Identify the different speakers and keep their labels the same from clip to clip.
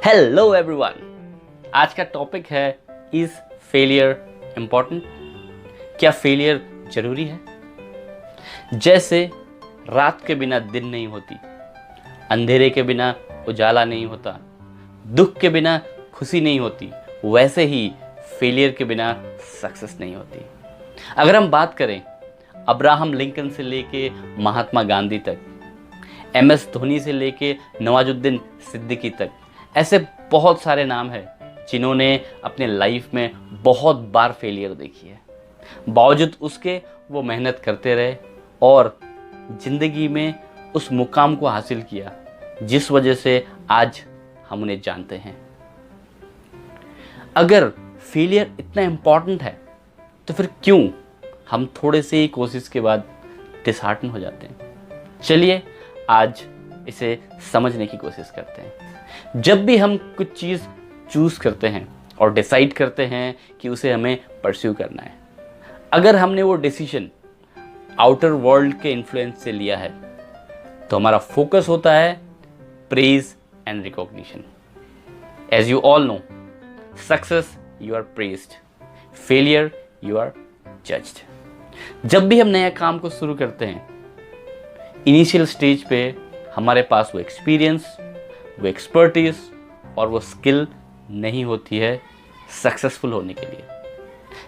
Speaker 1: Hello everyone, आज का topic है इज फेलियर इम्पॉर्टेंट? क्या फेलियर जरूरी है? जैसे रात के बिना दिन नहीं होती, अंधेरे के बिना उजाला नहीं होता, दुख के बिना खुशी नहीं होती, वैसे ही फेलियर के बिना सक्सेस नहीं होती। अगर हम बात करें अब्राहम लिंकन से लेके महात्मा गांधी तक, MS धोनी से लेके नवाजुद्दीन सिद्दीकी तक, ऐसे बहुत सारे नाम हैं जिन्होंने अपने लाइफ में बहुत बार फेलियर देखी है। बावजूद उसके वो मेहनत करते रहे और ज़िंदगी में उस मुकाम को हासिल किया जिस वजह से आज हम उन्हें जानते हैं। अगर फेलियर इतना इम्पॉर्टेंट है तो फिर क्यों हम थोड़े से ही कोशिश के बाद डिसहार्टन हो जाते हैं? चलिए आज इसे समझने की कोशिश करते हैं। जब भी हम कुछ चीज़ चूज़ करते हैं और डिसाइड करते हैं कि उसे हमें परस्यू करना है, अगर हमने वो डिसीजन आउटर वर्ल्ड के इन्फ्लुएंस से लिया है तो हमारा फोकस होता है praise and recognition. As you all know, success you are praised, failure you are judged. जब भी हम नया काम को शुरू करते हैं, इनिशियल स्टेज पे हमारे पास वो एक्सपीरियंस, वो एक्सपर्टीज और वो स्किल नहीं होती है सक्सेसफुल होने के लिए।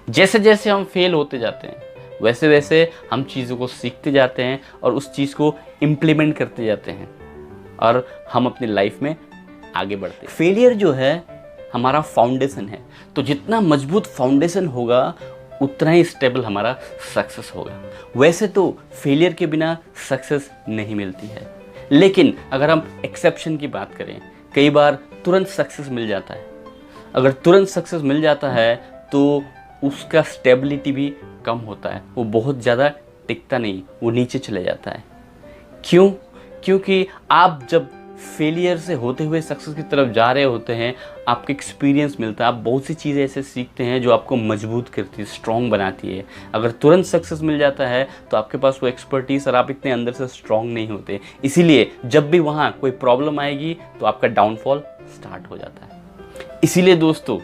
Speaker 1: जैसे जैसे हम फेल होते जाते हैं वैसे वैसे हम चीज़ों को सीखते जाते हैं और उस चीज़ को इम्प्लीमेंट करते जाते हैं और हम अपनी लाइफ में आगे बढ़ते हैं। फेलियर जो है हमारा फाउंडेशन है, तो जितना मजबूत फाउंडेशन होगा उतना ही स्टेबल हमारा सक्सेस होगा। वैसे तो फेलियर के बिना सक्सेस नहीं मिलती है, लेकिन अगर हम एक्सेप्शन की बात करें, कई बार तुरंत सक्सेस मिल जाता है। अगर तुरंत सक्सेस मिल जाता है तो उसका स्टेबिलिटी भी कम होता है, वो बहुत ज़्यादा टिकता नहीं, वो नीचे चले जाता है। क्यों? क्योंकि आप जब फेलियर से होते हुए सक्सेस की तरफ जा रहे होते हैं, आपको एक्सपीरियंस मिलता है, आप बहुत सी चीज़ें ऐसे सीखते हैं जो आपको मजबूत करती है, स्ट्रॉन्ग बनाती है। अगर तुरंत सक्सेस मिल जाता है तो आपके पास वो एक्सपर्टीज़ और आप इतने अंदर से स्ट्रॉन्ग नहीं होते, इसीलिए जब भी वहाँ कोई प्रॉब्लम आएगी तो आपका डाउनफॉल स्टार्ट हो जाता है। इसीलिए दोस्तों,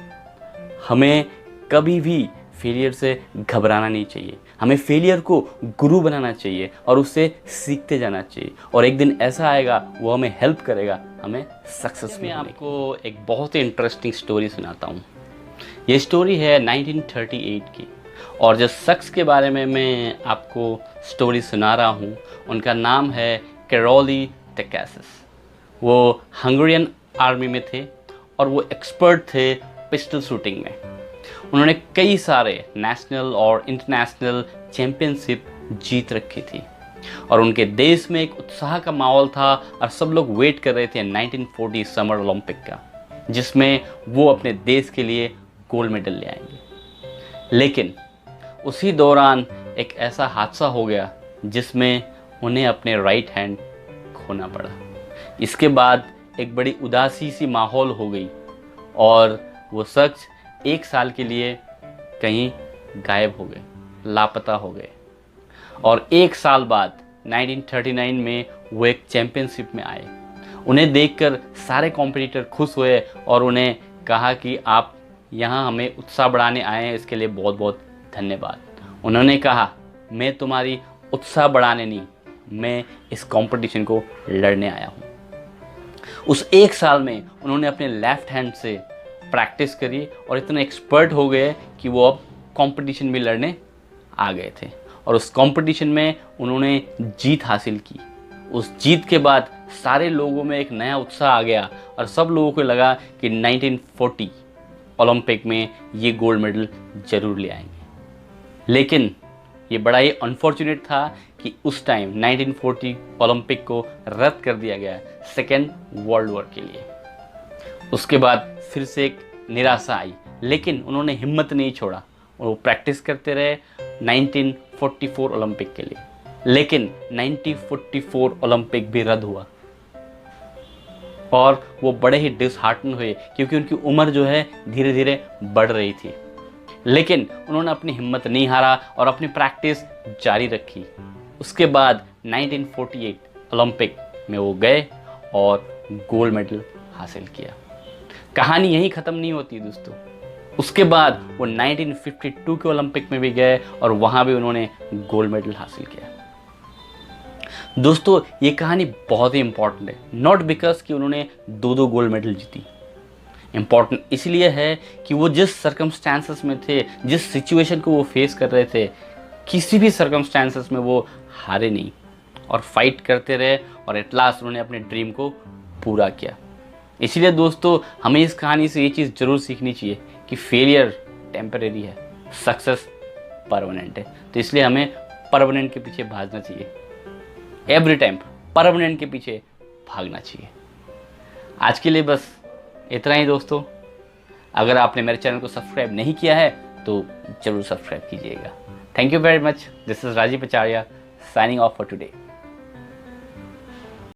Speaker 1: हमें कभी भी फेलियर से घबराना नहीं चाहिए, हमें फेलियर को गुरु बनाना चाहिए और उससे सीखते जाना चाहिए, और एक दिन ऐसा आएगा वो हमें हेल्प करेगा हमें सक्सेस में। आपको एक बहुत ही इंटरेस्टिंग स्टोरी सुनाता हूँ। ये स्टोरी है 1938 की, और जो शख्स के बारे में मैं आपको स्टोरी सुना रहा हूँ उनका नाम है कैरोली टेकासिस। वो हंगेरियन आर्मी में थे और वो एक्सपर्ट थे पिस्टल शूटिंग में। उन्होंने कई सारे नेशनल और इंटरनेशनल चैम्पियनशिप जीत रखी थी और उनके देश में एक उत्साह का माहौल था और सब लोग वेट कर रहे थे 1940 समर ओलंपिक का, जिसमें वो अपने देश के लिए गोल्ड मेडल ले आएंगे। लेकिन उसी दौरान एक ऐसा हादसा हो गया जिसमें उन्हें अपने राइट हैंड खोना पड़ा। इसके बाद एक बड़ी उदासी सी माहौल हो गई और वो शख्स 1 साल के लिए कहीं गायब हो गए, लापता हो गए। और 1 साल बाद 1939 में वो एक चैम्पियनशिप में आए। उन्हें देखकर सारे कॉम्पिटिटर खुश हुए और उन्हें कहा कि आप यहाँ हमें उत्साह बढ़ाने आए हैं, इसके लिए बहुत बहुत धन्यवाद। उन्होंने कहा, मैं तुम्हारी उत्साह बढ़ाने नहीं, मैं इस कंपटीशन को लड़ने आया हूँ। उस 1 साल में उन्होंने अपने लेफ्ट हैंड से प्रैक्टिस करी और इतने एक्सपर्ट हो गए कि वो अब कंपटीशन भी लड़ने आ गए थे, और उस कंपटीशन में उन्होंने जीत हासिल की। उस जीत के बाद सारे लोगों में एक नया उत्साह आ गया और सब लोगों को लगा कि 1940 ओलंपिक में ये गोल्ड मेडल जरूर ले आएंगे। लेकिन ये बड़ा ही अनफॉर्चुनेट था कि उस टाइम 1940 ओलंपिक को रद्द कर दिया गया सेकेंड वर्ल्ड वॉर के लिए। उसके बाद फिर से एक निराशा आई, लेकिन उन्होंने हिम्मत नहीं छोड़ा और वो प्रैक्टिस करते रहे 1944 ओलंपिक के लिए। लेकिन 1944 ओलंपिक भी रद्द हुआ और वो बड़े ही डिसहार्टन हुए क्योंकि उनकी उम्र जो है धीरे धीरे बढ़ रही थी। लेकिन उन्होंने अपनी हिम्मत नहीं हारा और अपनी प्रैक्टिस जारी रखी। उसके बाद 1948 ओलंपिक में वो गए और गोल्ड मेडल हासिल किया। कहानी यहीं ख़त्म नहीं होती दोस्तों। उसके बाद वो 1952 के ओलंपिक में भी गए और वहाँ भी उन्होंने गोल्ड मेडल हासिल किया। दोस्तों ये कहानी बहुत ही इंपॉर्टेंट है, नॉट बिकॉज कि उन्होंने 2-2 गोल्ड मेडल जीती। इम्पॉर्टेंट इसलिए है कि वो जिस सर्कमस्टांसेस में थे, जिस सिचुएशन को वो फेस कर रहे थे, किसी भी सर्कमस्टांसेस में वो हारे नहीं और फाइट करते रहे और एट लास्ट उन्होंने अपने ड्रीम को पूरा किया। इसलिए दोस्तों हमें इस कहानी से ये चीज़ ज़रूर सीखनी चाहिए कि फेलियर टेम्परेरी है, सक्सेस परमानेंट है। तो इसलिए हमें परमानेंट के पीछे भागना चाहिए, एवरी टाइम परमानेंट के पीछे भागना चाहिए। आज के लिए बस इतना ही दोस्तों। अगर आपने मेरे चैनल को सब्सक्राइब नहीं किया है तो ज़रूर सब्सक्राइब कीजिएगा। Thank you very much. This is Rajiv Acharya signing off for today.